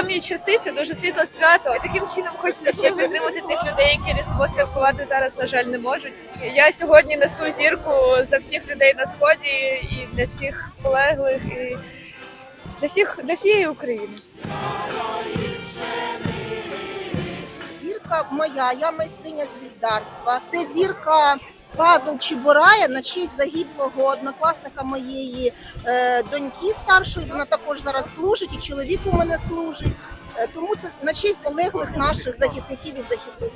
темні часи, це дуже світле свято. І таким чином хочеться ще підтримати тих людей, які Різдво святкувати зараз, на жаль, не можуть. Я сьогодні несу зірку за всіх людей на Сході і для всіх полеглих, і для всієї України. Зірка моя, я майстриня звіздарства. Це зірка пазл Чебурая на честь загиблого однокласника моєї доньки старшої. Вона також зараз служить, і чоловік у мене служить. Тому це на честь полеглих наших захисників і захисниць.